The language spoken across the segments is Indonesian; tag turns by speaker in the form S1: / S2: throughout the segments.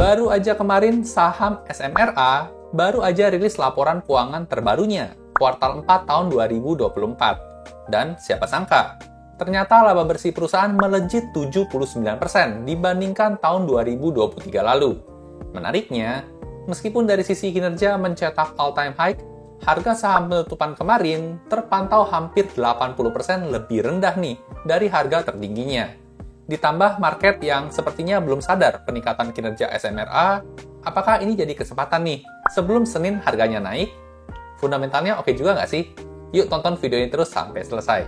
S1: Baru aja kemarin saham SMRA baru aja rilis laporan keuangan terbarunya, kuartal 4 tahun 2024. Dan siapa sangka, ternyata laba bersih perusahaan melejit 79% dibandingkan tahun 2023 lalu. Menariknya, meskipun dari sisi kinerja mencetak all-time high, harga saham penutupan kemarin terpantau hampir 80% lebih rendah nih dari harga tertingginya. Ditambah market yang sepertinya belum sadar peningkatan kinerja SMRA, apakah ini jadi kesempatan nih sebelum Senin harganya naik? Fundamentalnya oke juga nggak sih? Yuk tonton video ini terus sampai selesai.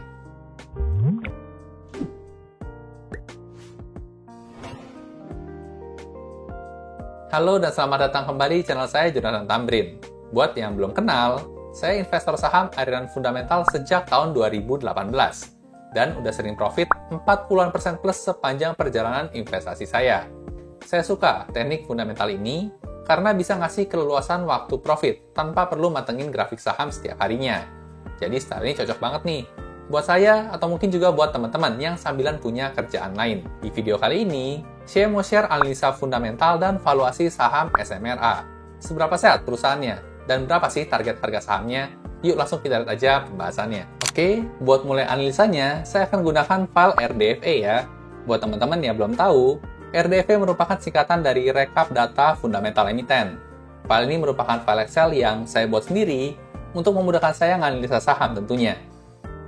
S1: Halo dan selamat datang kembali di channel saya, Jonathan Tamrin. Buat yang belum kenal, saya investor saham aliran fundamental sejak tahun 2018 dan udah sering profit 40% plus sepanjang perjalanan investasi saya. Saya suka teknik fundamental ini karena bisa ngasih keleluasan waktu profit tanpa perlu matengin grafik saham setiap harinya. Jadi style ini cocok banget nih buat saya atau mungkin juga buat teman-teman yang sambilan punya kerjaan lain. Di video kali ini, saya mau share analisa fundamental dan valuasi saham SMRA. Seberapa sehat perusahaannya dan berapa sih target harga sahamnya? Yuk langsung kita lihat aja pembahasannya. Oke, buat mulai analisanya, saya akan gunakan file RDFA ya. Buat teman-teman yang belum tahu, RDFA merupakan singkatan dari Rekap Data Fundamental Emiten. File ini merupakan file Excel yang saya buat sendiri untuk memudahkan saya menganalisa saham tentunya.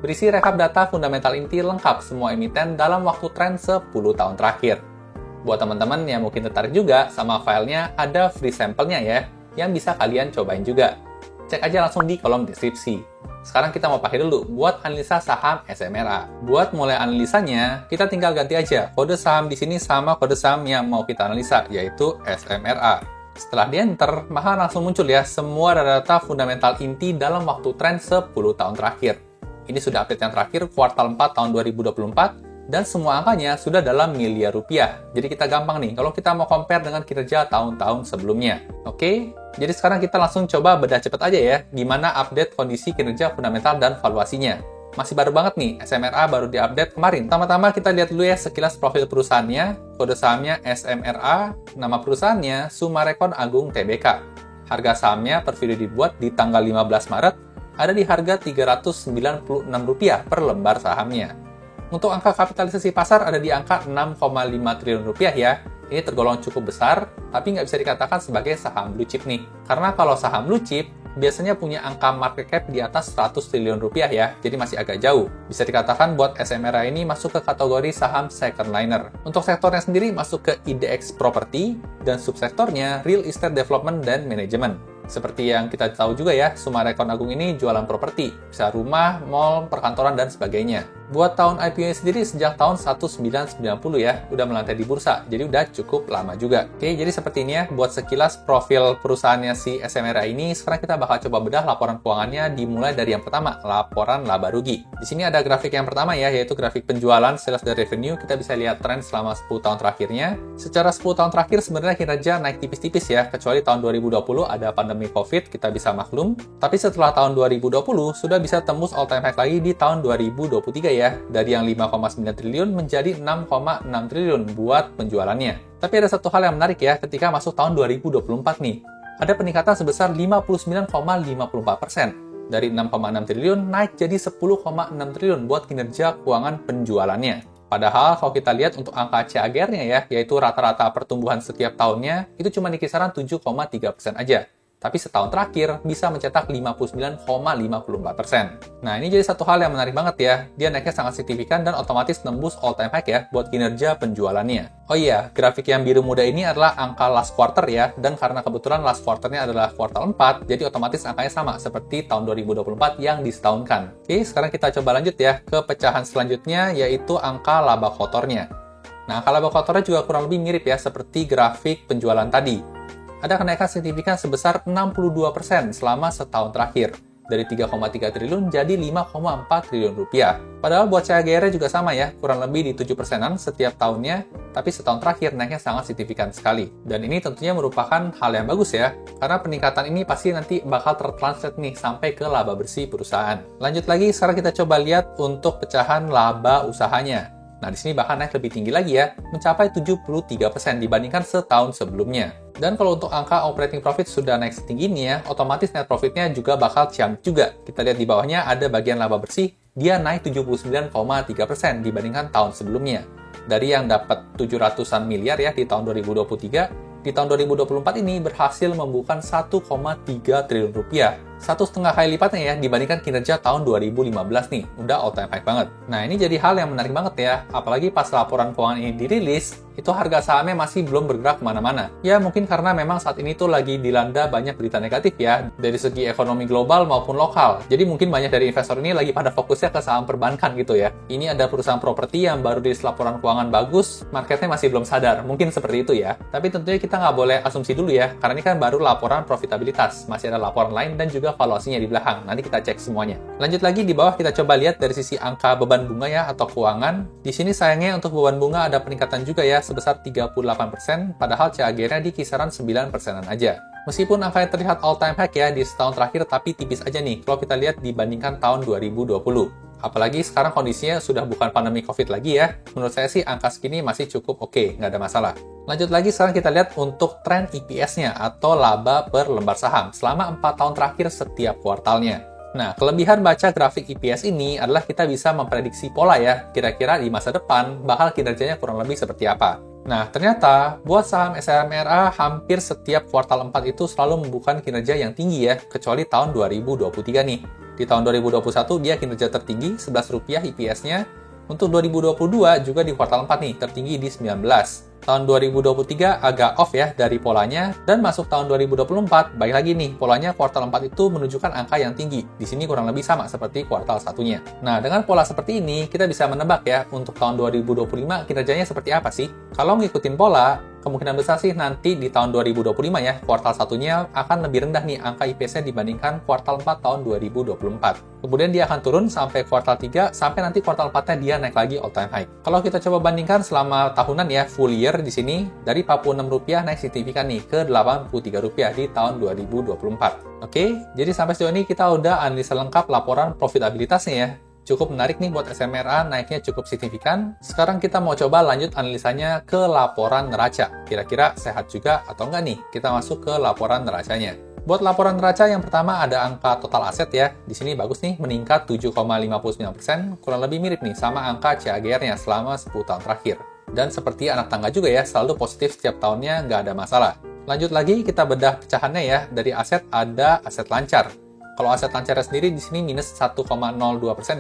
S1: Berisi rekap data fundamental inti lengkap semua emiten dalam waktu tren 10 tahun terakhir. Buat teman-teman yang mungkin tertarik juga sama filenya, ada free sampelnya ya, yang bisa kalian cobain juga. Cek aja langsung di kolom deskripsi. Sekarang kita mau pakai dulu buat analisa saham SMRA. Buat mulai analisanya, kita tinggal ganti aja kode saham di sini sama kode saham yang mau kita analisa, yaitu SMRA. Setelah di enter, maka langsung muncul ya semua data fundamental inti dalam waktu tren 10 tahun terakhir. Ini sudah update yang terakhir kuartal 4 tahun 2024 dan semua angkanya sudah dalam miliar rupiah. Jadi kita gampang nih kalau kita mau compare dengan kinerja tahun-tahun sebelumnya. Oke, jadi sekarang kita langsung coba bedah cepet aja ya gimana update kondisi kinerja fundamental dan valuasinya. Masih baru banget nih, SMRA baru diupdate kemarin. Pertama-tama kita lihat dulu ya sekilas profil perusahaannya. Kode sahamnya SMRA, nama perusahaannya Sumarekon Agung Tbk. Harga sahamnya per video dibuat di tanggal 15 Maret ada di harga Rp396 per lembar sahamnya. Untuk angka kapitalisasi pasar ada di angka 6,5 triliun rupiah ya. Ini tergolong cukup besar, tapi nggak bisa dikatakan sebagai saham blue chip nih. Karena kalau saham blue chip, biasanya punya angka market cap di atas 100 triliun rupiah ya, jadi masih agak jauh. Bisa dikatakan buat SMRA ini masuk ke kategori saham second liner. Untuk sektornya sendiri masuk ke IDX Property, dan subsektornya Real Estate Development dan Management. Seperti yang kita tahu juga ya, Sumarekon Agung ini jualan properti, bisa rumah, mall, perkantoran, dan sebagainya. Buat tahun IPO-nya sendiri sejak tahun 1990 ya, udah melantai di bursa, jadi udah cukup lama juga. Oke, jadi seperti ini ya, buat sekilas profil perusahaannya si SMRA ini, sekarang kita bakal coba bedah laporan keuangannya dimulai dari yang pertama, laporan laba rugi. Di sini ada grafik yang pertama ya, yaitu grafik penjualan, sales dan revenue. Kita bisa lihat tren selama 10 tahun terakhirnya. Secara 10 tahun terakhir sebenarnya kinerja naik tipis-tipis ya, kecuali tahun 2020 ada pandemi COVID, kita bisa maklum. Tapi setelah tahun 2020, sudah bisa tembus all-time high lagi di tahun 2023 ya, dari yang 5,9 triliun menjadi 6,6 triliun buat penjualannya. Tapi ada satu hal yang menarik ya, ketika masuk tahun 2024 nih, ada peningkatan sebesar 59,54%. Dari 6,6 triliun naik jadi 10,6 triliun buat kinerja keuangan penjualannya. Padahal kalau kita lihat untuk angka CAGR-nya ya, yaitu rata-rata pertumbuhan setiap tahunnya, itu cuma di kisaran 7,3% aja. Tapi setahun terakhir bisa mencetak 59,54%. Nah, ini jadi satu hal yang menarik banget ya. Dia naiknya sangat signifikan dan otomatis nembus all-time high ya buat kinerja penjualannya. Oh iya, grafik yang biru muda ini adalah angka last quarter ya, dan karena kebetulan last quarter-nya adalah kuartal 4, jadi otomatis angkanya sama seperti tahun 2024 yang disetahunkan. Oke, sekarang kita coba lanjut ya ke pecahan selanjutnya, yaitu angka laba kotornya. Nah, angka laba kotornya juga kurang lebih mirip ya seperti grafik penjualan tadi. Ada kenaikan signifikan sebesar 62% selama setahun terakhir, dari 3,3 triliun jadi 5,4 triliun rupiah. Padahal buat CAGR-nya juga sama ya, kurang lebih di 7%-an setiap tahunnya, tapi setahun terakhir naiknya sangat signifikan sekali. Dan ini tentunya merupakan hal yang bagus ya, karena peningkatan ini pasti nanti bakal tertranslate nih sampai ke laba bersih perusahaan. Lanjut lagi, sekarang kita coba lihat untuk pecahan laba usahanya. Nah, di sini bahkan naik lebih tinggi lagi ya, mencapai 73% dibandingkan setahun sebelumnya. Dan kalau untuk angka operating profit sudah naik setinggi ini ya, otomatis net profitnya juga bakal ciamik juga. Kita lihat di bawahnya ada bagian laba bersih, dia naik 79,3% dibandingkan tahun sebelumnya. Dari yang dapat 700-an miliar ya di tahun 2023, di tahun 2024 ini berhasil membukukan 1,3 triliun rupiah. 1,5 kali lipatnya ya dibandingkan kinerja tahun 2015 nih. Udah all time high banget. Nah, ini jadi hal yang menarik banget ya. Apalagi pas laporan keuangan ini dirilis, itu harga sahamnya masih belum bergerak kemana-mana. Ya, mungkin karena memang saat ini tuh lagi dilanda banyak berita negatif ya, dari segi ekonomi global maupun lokal. Jadi mungkin banyak dari investor ini lagi pada fokusnya ke saham perbankan gitu ya. Ini ada perusahaan properti yang baru rilis laporan keuangan bagus, marketnya masih belum sadar. Mungkin seperti itu ya. Tapi tentunya kita nggak boleh asumsi dulu ya, karena ini kan baru laporan profitabilitas. Masih ada laporan lain dan juga valuasinya di belakang. Nanti kita cek semuanya. Lanjut lagi di bawah kita coba lihat dari sisi angka beban bunga ya atau keuangan. Di sini sayangnya untuk beban bunga ada peningkatan juga ya sebesar 38%, padahal CAGR-nya di kisaran 9%-an aja. Meskipun angkanya terlihat all time high ya di setahun terakhir, tapi tipis aja nih kalau kita lihat dibandingkan tahun 2020. Apalagi sekarang kondisinya sudah bukan pandemi COVID lagi ya. Menurut saya sih angka segini masih cukup oke, nggak ada masalah. Lanjut lagi sekarang kita lihat untuk tren EPS-nya atau laba per lembar saham selama 4 tahun terakhir setiap kuartalnya. Nah, kelebihan baca grafik EPS ini adalah kita bisa memprediksi pola ya, kira-kira di masa depan bakal kinerjanya kurang lebih seperti apa. Nah, ternyata buat saham SMRA hampir setiap kuartal 4 itu selalu membukukan kinerja yang tinggi ya, kecuali tahun 2023 nih. Di tahun 2021 dia kinerja tertinggi, Rp11 EPS-nya. Untuk 2022 juga di kuartal 4 nih, tertinggi di 19. Tahun 2023 agak off ya dari polanya, dan masuk tahun 2024, baik lagi nih, polanya kuartal 4 itu menunjukkan angka yang tinggi. Di sini kurang lebih sama seperti kuartal satunya. Nah, dengan pola seperti ini, kita bisa menebak ya, untuk tahun 2025 kinerjanya seperti apa sih? Kalau ngikutin pola, kemungkinan besar sih nanti di tahun 2025 ya, kuartal satunya akan lebih rendah nih angka IPS-nya dibandingkan kuartal 4 tahun 2024. Kemudian dia akan turun sampai kuartal 3, sampai nanti kuartal 4-nya dia naik lagi all time high. Kalau kita coba bandingkan selama tahunan ya, full year di sini, dari Rp46 naik signifikan nih ke Rp83 di tahun 2024. Oke, jadi sampai sejauh ini kita udah analisa lengkap laporan profitabilitasnya ya. Cukup menarik nih buat SMRA, naiknya cukup signifikan. Sekarang kita mau coba lanjut analisanya ke laporan neraca. Kira-kira sehat juga atau enggak nih? Kita masuk ke laporan neracanya. Buat laporan neraca yang pertama ada angka total aset ya. Di sini bagus nih, meningkat 7,59%, kurang lebih mirip nih sama angka CAGR-nya selama 10 tahun terakhir. Dan seperti anak tangga juga ya, selalu positif setiap tahunnya, nggak ada masalah. Lanjut lagi, kita bedah pecahannya ya. Dari aset ada aset lancar. Kalau aset lancarnya sendiri di sini minus 1,02%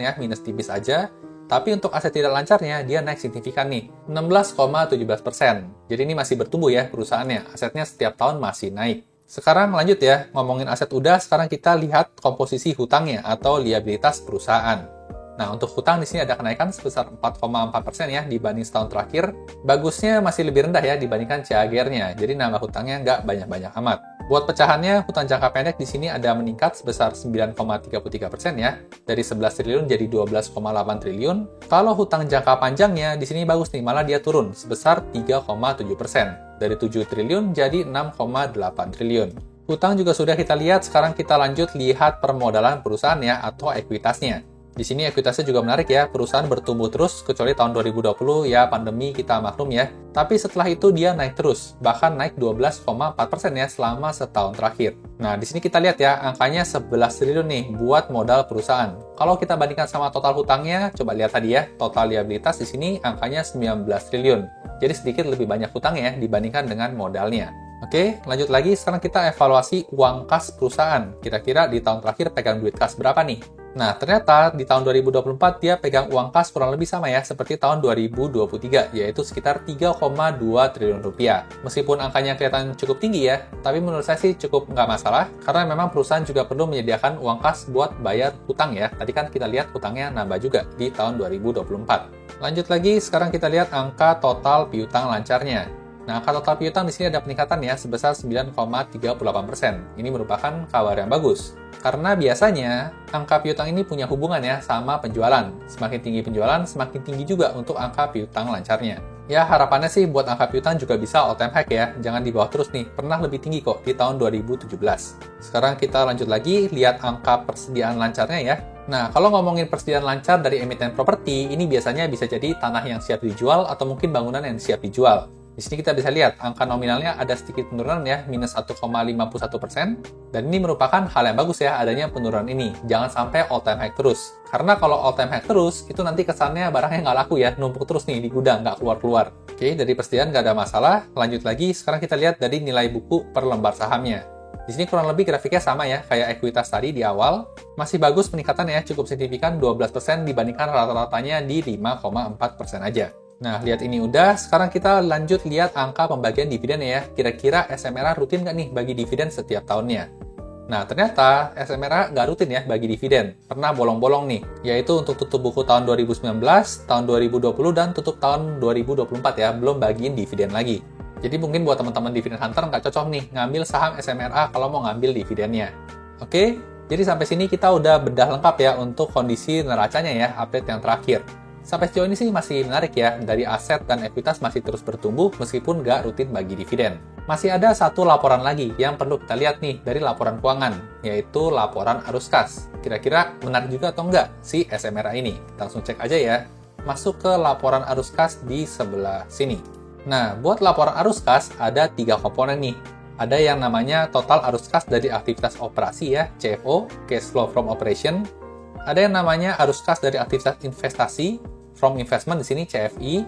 S1: ya, minus tipis aja. Tapi untuk aset tidak lancarnya, dia naik signifikan nih, 16,17%. Jadi ini masih bertumbuh ya perusahaannya, asetnya setiap tahun masih naik. Sekarang lanjut ya, ngomongin aset udah, sekarang kita lihat komposisi hutangnya atau liabilitas perusahaan. Nah, untuk hutang di sini ada kenaikan sebesar 4,4% ya dibanding setahun terakhir. Bagusnya masih lebih rendah ya dibandingkan CAGR-nya, jadi nambah hutangnya nggak banyak-banyak amat. Buat pecahannya, hutang jangka pendek di sini ada meningkat sebesar 9,33% ya, dari 11 triliun jadi 12,8 triliun. Kalau hutang jangka panjangnya di sini bagus nih, malah dia turun sebesar 3,7%, dari 7 triliun jadi 6,8 triliun. Hutang juga sudah kita lihat, sekarang kita lanjut lihat permodalan perusahaan ya, atau ekuitasnya. Di sini ekuitasnya juga menarik ya, perusahaan bertumbuh terus, kecuali tahun 2020 ya pandemi kita maklum ya. Tapi setelah itu dia naik terus, bahkan naik 12,4% ya selama setahun terakhir. Nah, di sini kita lihat ya, angkanya 11 triliun nih buat modal perusahaan. Kalau kita bandingkan sama total hutangnya, coba lihat tadi ya, total liabilitas di sini angkanya 19 triliun. Jadi sedikit lebih banyak hutangnya ya dibandingkan dengan modalnya. Oke, lanjut lagi, sekarang kita evaluasi uang kas perusahaan. Kira-kira di tahun terakhir pegang duit kas berapa nih? Nah, ternyata di tahun 2024 dia pegang uang kas kurang lebih sama ya, seperti tahun 2023, yaitu sekitar 3,2 triliun rupiah. Meskipun angkanya kelihatan cukup tinggi ya, tapi menurut saya sih cukup nggak masalah, karena memang perusahaan juga perlu menyediakan uang kas buat bayar hutang ya. Tadi kan kita lihat hutangnya nambah juga di tahun 2024. Lanjut lagi, sekarang kita lihat angka total piutang lancarnya. Nah, angka total piutang di sini ada peningkatan ya sebesar 9,38%. Ini merupakan kabar yang bagus. Karena biasanya angka piutang ini punya hubungan ya sama penjualan. Semakin tinggi penjualan, semakin tinggi juga untuk angka piutang lancarnya. Ya, harapannya sih buat angka piutang juga bisa all time high ya. Jangan di bawah terus nih, pernah lebih tinggi kok di tahun 2017. Sekarang kita lanjut lagi, lihat angka persediaan lancarnya ya. Nah, kalau ngomongin persediaan lancar dari emiten properti, ini biasanya bisa jadi tanah yang siap dijual atau mungkin bangunan yang siap dijual. Di sini kita bisa lihat angka nominalnya ada sedikit penurunan ya, minus 1,51%. Dan ini merupakan hal yang bagus ya, adanya penurunan ini. Jangan sampai all time high terus. Karena kalau all time high terus, itu nanti kesannya barangnya nggak laku ya, numpuk terus nih di gudang, nggak keluar-keluar. Oke, dari persediaan nggak ada masalah. Lanjut lagi, sekarang kita lihat dari nilai buku per lembar sahamnya. Di sini kurang lebih grafiknya sama ya, kayak ekuitas tadi di awal. Masih bagus peningkatannya, cukup signifikan 12% dibandingkan rata-ratanya di 5,4% aja. Nah, lihat ini udah. Sekarang kita lanjut lihat angka pembagian dividen ya. Kira-kira SMRA rutin nggak nih bagi dividen setiap tahunnya? Nah, ternyata SMRA nggak rutin ya bagi dividen. Pernah bolong-bolong nih, yaitu untuk tutup buku tahun 2019, tahun 2020, dan tutup tahun 2024 ya, belum bagiin dividen lagi. Jadi mungkin buat teman-teman dividen hunter nggak cocok nih ngambil saham SMRA kalau mau ngambil dividennya. Oke, jadi sampai sini kita udah bedah lengkap ya untuk kondisi neracanya ya, update yang terakhir. Sampai sejauh ini sih masih menarik ya, dari aset dan ekuitas masih terus bertumbuh meskipun nggak rutin bagi dividen. Masih ada satu laporan lagi yang perlu kita lihat nih dari laporan keuangan, yaitu laporan arus kas. Kira-kira menarik juga atau enggak si SMRA ini? Kita langsung cek aja ya. Masuk ke laporan arus kas di sebelah sini. Nah, buat laporan arus kas ada 3 komponen nih. Ada yang namanya total arus kas dari aktivitas operasi ya, CFO, cash flow from operation. Ada yang namanya arus kas dari aktivitas investasi, from investment di sini CFI,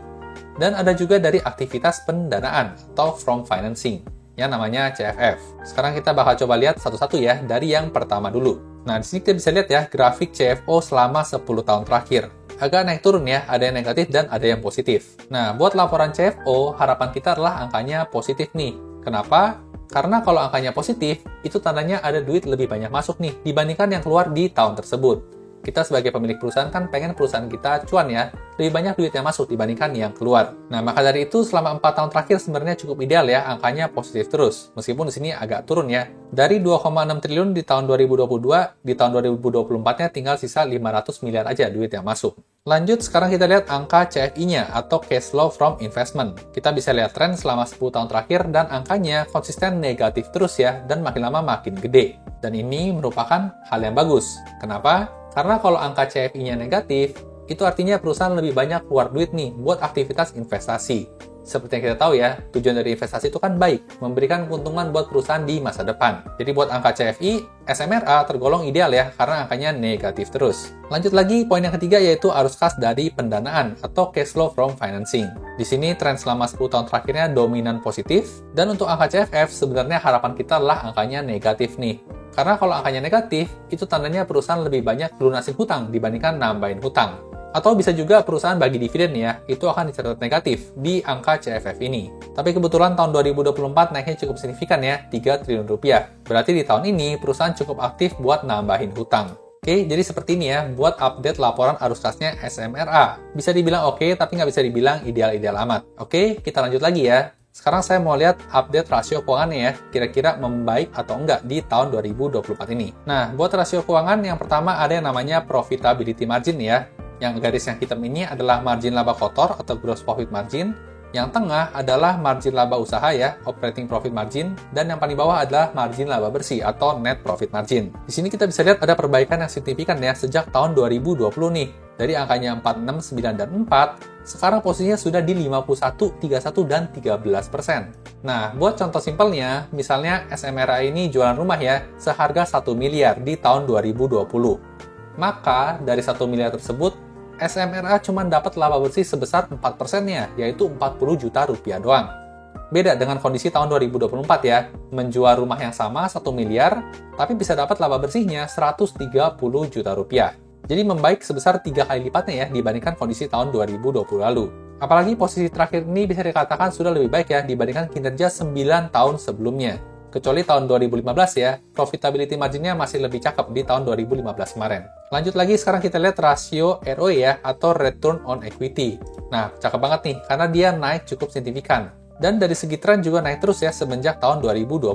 S1: dan ada juga dari aktivitas pendanaan atau from financing yang namanya CFF. Sekarang kita bakal coba lihat satu-satu ya dari yang pertama dulu. Nah, di sini kita bisa lihat ya grafik CFO selama 10 tahun terakhir. Agak naik turun ya, ada yang negatif dan ada yang positif. Nah, buat laporan CFO, harapan kita adalah angkanya positif nih. Kenapa? Karena kalau angkanya positif, itu tandanya ada duit lebih banyak masuk nih dibandingkan yang keluar di tahun tersebut. Kita sebagai pemilik perusahaan kan pengen perusahaan kita cuan ya, lebih banyak duit yang masuk dibandingkan yang keluar. Nah, maka dari itu selama 4 tahun terakhir sebenarnya cukup ideal ya, angkanya positif terus. Meskipun di sini agak turun ya. Dari 2,6 triliun di tahun 2022, di tahun 2024-nya tinggal sisa 500 miliar aja duit yang masuk. Lanjut, sekarang kita lihat angka CFI-nya atau cash flow from investment. Kita bisa lihat tren selama 10 tahun terakhir dan angkanya konsisten negatif terus ya, dan makin lama makin gede. Dan ini merupakan hal yang bagus. Kenapa? Karena kalau angka CFI-nya negatif, itu artinya perusahaan lebih banyak keluar duit nih buat aktivitas investasi. Seperti yang kita tahu ya, tujuan dari investasi itu kan baik, memberikan keuntungan buat perusahaan di masa depan. Jadi buat angka CFI, SMRA tergolong ideal ya, karena angkanya negatif terus. Lanjut lagi, poin yang ketiga yaitu arus kas dari pendanaan atau cash flow from financing. Di sini tren selama 10 tahun terakhirnya dominan positif, dan untuk angka CFF sebenarnya harapan kita adalah angkanya negatif nih. Karena kalau angkanya negatif, itu tandanya perusahaan lebih banyak lunasin hutang dibandingkan nambahin hutang. Atau bisa juga perusahaan bagi dividen ya, itu akan dicatat negatif di angka CFF ini. Tapi kebetulan tahun 2024 naiknya cukup signifikan ya, 3 triliun rupiah. Berarti di tahun ini perusahaan cukup aktif buat nambahin hutang. Oke, jadi seperti ini ya, buat update laporan arus kasnya SMRA. Bisa dibilang oke, tapi nggak bisa dibilang ideal-ideal amat. Oke, kita lanjut lagi ya. Sekarang saya mau lihat update rasio keuangannya ya, kira-kira membaik atau enggak di tahun 2024 ini. Nah, buat rasio keuangan yang pertama ada yang namanya profitability margin ya. Yang garis yang hitam ini adalah margin laba kotor atau gross profit margin. Yang tengah adalah margin laba usaha ya, operating profit margin. Dan yang paling bawah adalah margin laba bersih atau net profit margin. Di sini kita bisa lihat ada perbaikan yang signifikan ya sejak tahun 2020 nih. Dari angkanya 46, 9, dan 4, sekarang posisinya sudah di 51, 31, dan 13%. Nah, buat contoh simpelnya, misalnya SMRA ini jualan rumah ya, seharga 1 miliar di tahun 2020. Maka, dari 1 miliar tersebut, SMRA cuma dapat laba bersih sebesar 4%-nya, yaitu 40 juta rupiah doang. Beda dengan kondisi tahun 2024 ya, menjual rumah yang sama 1 miliar, tapi bisa dapat laba bersihnya 130 juta rupiah. Jadi membaik sebesar 3 kali lipatnya ya dibandingkan kondisi tahun 2020 lalu. Apalagi posisi terakhir ini bisa dikatakan sudah lebih baik ya dibandingkan kinerja 9 tahun sebelumnya. Kecuali tahun 2015 ya, profitability marginnya masih lebih cakep di tahun 2015 kemarin. Lanjut lagi, sekarang kita lihat rasio ROE ya, atau Return on Equity. Nah, cakep banget nih, karena dia naik cukup signifikan. Dan dari segi tren juga naik terus ya semenjak tahun 2020.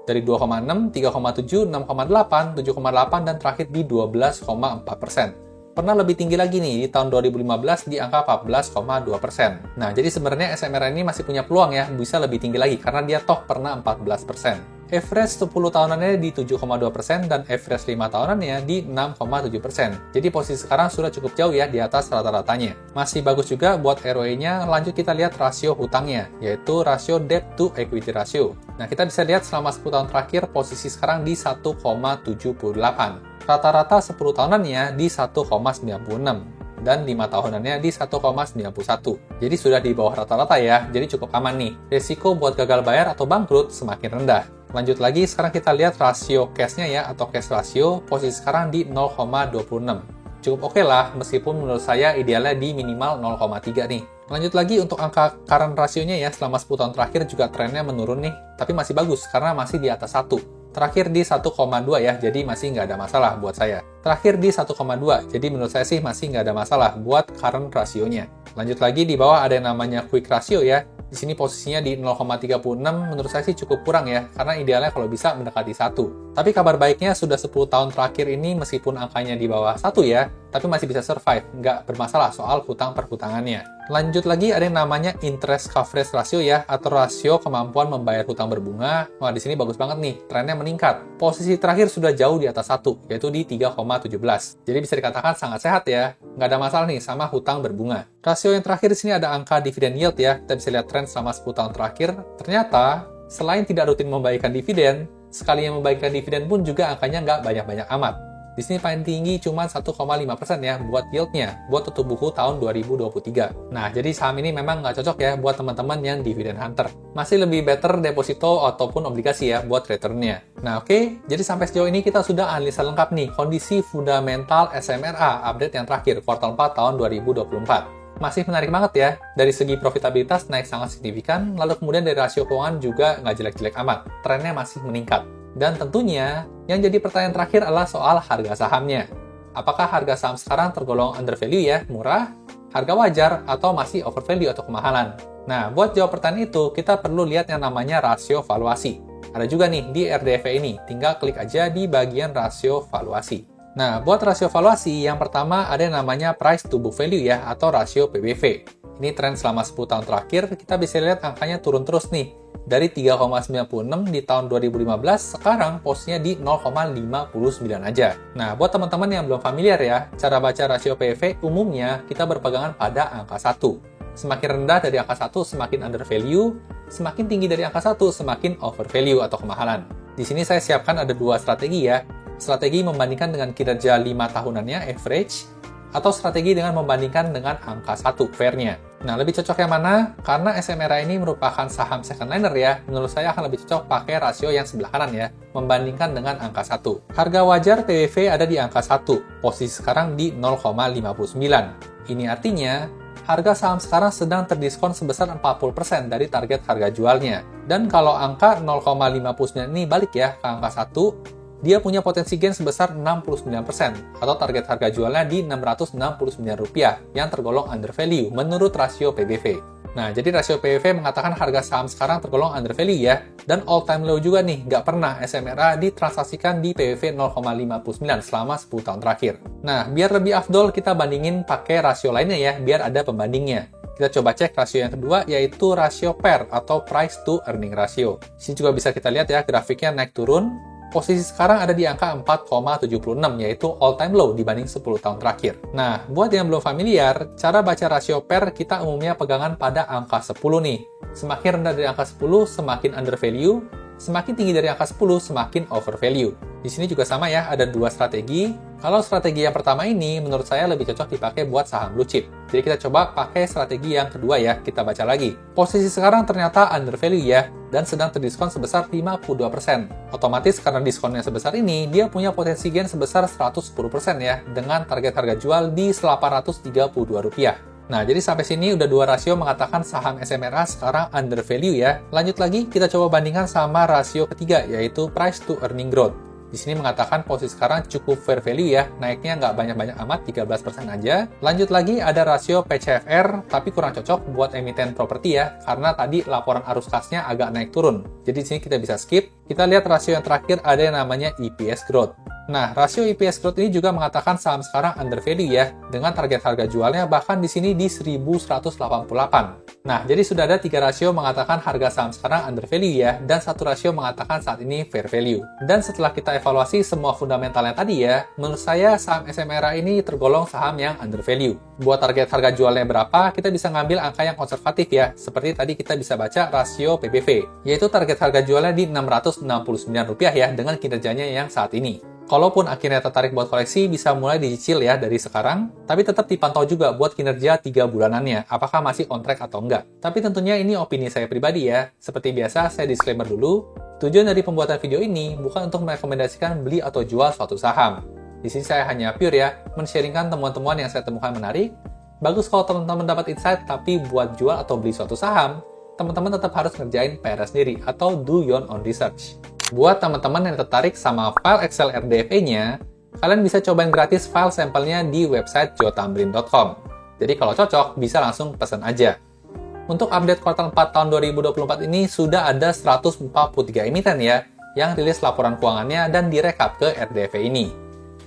S1: Dari 2,6, 3,7, 6,8, 7,8, dan terakhir di 12,4%. Pernah lebih tinggi lagi nih di tahun 2015 di angka 14,2%. Nah, jadi sebenarnya SMRA ini masih punya peluang ya, bisa lebih tinggi lagi karena dia toh pernah 14%. Average 10 tahunannya di 7,2% dan average 5 tahunannya di 6,7%. Jadi posisi sekarang sudah cukup jauh ya di atas rata-ratanya. Masih bagus juga buat ROE-nya. Lanjut kita lihat rasio hutangnya, yaitu rasio debt to equity ratio. Nah, kita bisa lihat selama 10 tahun terakhir posisi sekarang di 1,78. Rata-rata 10 tahunannya di 1,96. Dan 5 tahunannya di 1,91. Jadi sudah di bawah rata-rata ya, jadi cukup aman nih. Risiko buat gagal bayar atau bangkrut semakin rendah. Lanjut lagi, sekarang kita lihat rasio cash-nya ya, atau cash ratio, posisi sekarang di 0,26. Cukup oke lah, meskipun menurut saya idealnya di minimal 0,3 nih. Lanjut lagi untuk angka current rasionya ya, selama 10 tahun terakhir juga trennya menurun nih, tapi masih bagus karena masih di atas 1. Terakhir di 1,2 ya, jadi masih nggak ada masalah buat saya. Terakhir di 1,2, jadi menurut saya sih masih nggak ada masalah buat current rasionya. Lanjut lagi di bawah ada yang namanya quick ratio ya. Di sini posisinya di 0,36, menurut saya sih cukup kurang ya, karena idealnya kalau bisa mendekati 1. Tapi kabar baiknya sudah 10 tahun terakhir ini meskipun angkanya di bawah 1 ya, tapi masih bisa survive, nggak bermasalah soal hutang perhutangannya. Lanjut lagi ada yang namanya interest coverage ratio ya, atau rasio kemampuan membayar hutang berbunga. Wah, di sini bagus banget nih, trennya meningkat. Posisi terakhir sudah jauh di atas 1, yaitu di 3,17. Jadi bisa dikatakan sangat sehat ya, nggak ada masalah nih sama hutang berbunga. Rasio yang terakhir di sini ada angka dividend yield ya, kita bisa lihat tren selama 10 tahun terakhir. Ternyata, selain tidak rutin membagikan dividen, sekali yang membagikan dividen pun juga angkanya nggak banyak-banyak amat. Di sini paling tinggi cuma 1,5% ya buat yieldnya, buat tutup buku tahun 2023. Nah, jadi saham ini memang nggak cocok ya buat teman-teman yang dividend hunter. Masih lebih better deposito ataupun obligasi ya buat returnnya. Nah, oke. Jadi sampai sejauh ini kita sudah analisa lengkap nih kondisi fundamental SMRA update yang terakhir, kuartal 4 tahun 2024. Masih menarik banget ya, dari segi profitabilitas naik sangat signifikan, lalu kemudian dari rasio keuangan juga nggak jelek-jelek amat, trennya masih meningkat. Dan tentunya, yang jadi pertanyaan terakhir adalah soal harga sahamnya. Apakah harga saham sekarang tergolong undervalue ya, murah, harga wajar, atau masih overvalue atau kemahalan? Nah, buat jawab pertanyaan itu, kita perlu lihat yang namanya rasio valuasi. Ada juga nih di RDV ini, tinggal klik aja di bagian rasio valuasi. Nah, buat rasio valuasi, yang pertama ada yang namanya price to book value ya, atau rasio PBV. Ini tren selama 10 tahun terakhir, kita bisa lihat angkanya turun terus nih. Dari 3,96 di tahun 2015, sekarang posisinya di 0,59 aja. Nah, buat teman-teman yang belum familiar ya, cara baca rasio PBV umumnya kita berpegangan pada angka 1. Semakin rendah dari angka 1, semakin undervalue, semakin tinggi dari angka 1, semakin overvalue atau kemahalan. Di sini saya siapkan ada 2 strategi ya. Strategi membandingkan dengan kinerja 5 tahunannya, average, atau strategi dengan membandingkan dengan angka 1, fair-nya. Nah, lebih cocok yang mana? Karena SMRA ini merupakan saham second liner ya, menurut saya akan lebih cocok pakai rasio yang sebelah kanan ya, membandingkan dengan angka 1. Harga wajar PBV ada di angka 1, posisi sekarang di 0,59. Ini artinya, harga saham sekarang sedang terdiskon sebesar 40% dari target harga jualnya. Dan kalau angka 0,59 ini balik ya ke angka 1, dia punya potensi gain sebesar 69%, atau target harga jualnya di Rp669 yang tergolong undervalue menurut rasio PBV. Nah, jadi rasio PBV mengatakan harga saham sekarang tergolong undervalue ya, dan all time low juga nih, nggak pernah SMRA ditransaksikan di PBV 0,59 selama 10 tahun terakhir. Nah, biar lebih afdol kita bandingin pakai rasio lainnya ya, biar ada pembandingnya. Kita coba cek rasio yang kedua, yaitu rasio PER atau price to earning ratio. Di sini juga bisa kita lihat ya, grafiknya naik turun. Posisi sekarang ada di angka 4,76, yaitu all-time low dibanding 10 tahun terakhir. Nah, buat yang belum familiar, cara baca rasio PER kita umumnya pegangan pada angka 10 nih. Semakin rendah dari angka 10, semakin undervalue, semakin tinggi dari angka 10, semakin overvalue. Di sini juga sama ya, ada 2 strategi. Kalau strategi yang pertama ini, menurut saya lebih cocok dipakai buat saham blue chip. Jadi kita coba pakai strategi yang kedua ya, kita baca lagi. Posisi sekarang ternyata undervalue ya, dan sedang terdiskon sebesar 52%. Otomatis karena diskonnya sebesar ini, dia punya potensi gain sebesar 110% ya, dengan target harga jual di Rp832. Nah, jadi sampai sini udah 2 rasio mengatakan saham SMRA sekarang undervalue ya. Lanjut lagi, kita coba bandingkan sama rasio ketiga, yaitu price to earning growth. Di sini mengatakan posisi sekarang cukup fair value ya, naiknya nggak banyak-banyak amat, 13% aja. Lanjut lagi ada rasio PCFR, tapi kurang cocok buat emiten properti ya, karena tadi laporan arus kasnya agak naik turun. Jadi di sini kita bisa skip. Kita lihat rasio yang terakhir ada yang namanya EPS growth. Nah, rasio EPS growth ini juga mengatakan saham sekarang undervalue ya, dengan target harga jualnya bahkan di sini di 1188. Nah, jadi sudah ada 3 rasio mengatakan harga saham sekarang undervalue ya, dan 1 rasio mengatakan saat ini fair value. Dan setelah kita evaluasi semua fundamentalnya tadi ya, menurut saya saham SMRA ini tergolong saham yang undervalue. Buat target harga jualnya berapa, kita bisa ngambil angka yang konservatif ya, seperti tadi kita bisa baca rasio PBV, yaitu target harga jualnya di Rp669 ya, dengan kinerjanya yang saat ini. Kalaupun akhirnya tertarik buat koleksi, bisa mulai dicicil ya dari sekarang, tapi tetap dipantau juga buat kinerja 3 bulanannya, apakah masih on track atau enggak. Tapi tentunya ini opini saya pribadi ya. Seperti biasa, saya disclaimer dulu, tujuan dari pembuatan video ini bukan untuk merekomendasikan beli atau jual suatu saham. Di sini saya hanya pure ya, men-sharingkan temuan-temuan yang saya temukan menarik. Bagus kalau teman-teman dapat insight, tapi buat jual atau beli suatu saham, teman-teman tetap harus ngerjain PR sendiri atau do your own research. Buat teman-teman yang tertarik sama file Excel RDFA-nya, kalian bisa cobain gratis file sampelnya di website joetambrin.com. Jadi kalau cocok, bisa langsung pesan aja. Untuk update kuartal 4 tahun 2024 ini, sudah ada 143 emiten ya, yang rilis laporan keuangannya dan direkap ke RDFA ini.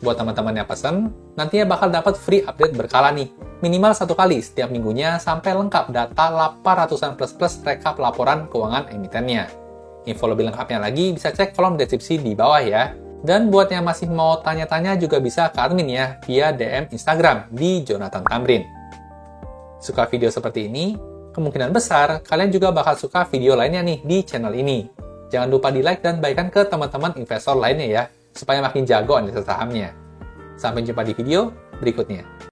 S1: Buat teman-teman yang pesan, nantinya bakal dapat free update berkala nih, minimal 1 kali setiap minggunya sampai lengkap data 800-an plus rekap laporan keuangan emitennya. Info lebih lengkapnya lagi bisa cek kolom deskripsi di bawah ya. Dan buat yang masih mau tanya-tanya juga bisa ke admin ya, via DM Instagram di Jonathan Tamrin. Suka video seperti ini? Kemungkinan besar kalian juga bakal suka video lainnya nih di channel ini. Jangan lupa di like dan bagikan ke teman-teman investor lainnya ya, supaya makin jago analisa sahamnya. Sampai jumpa di video berikutnya.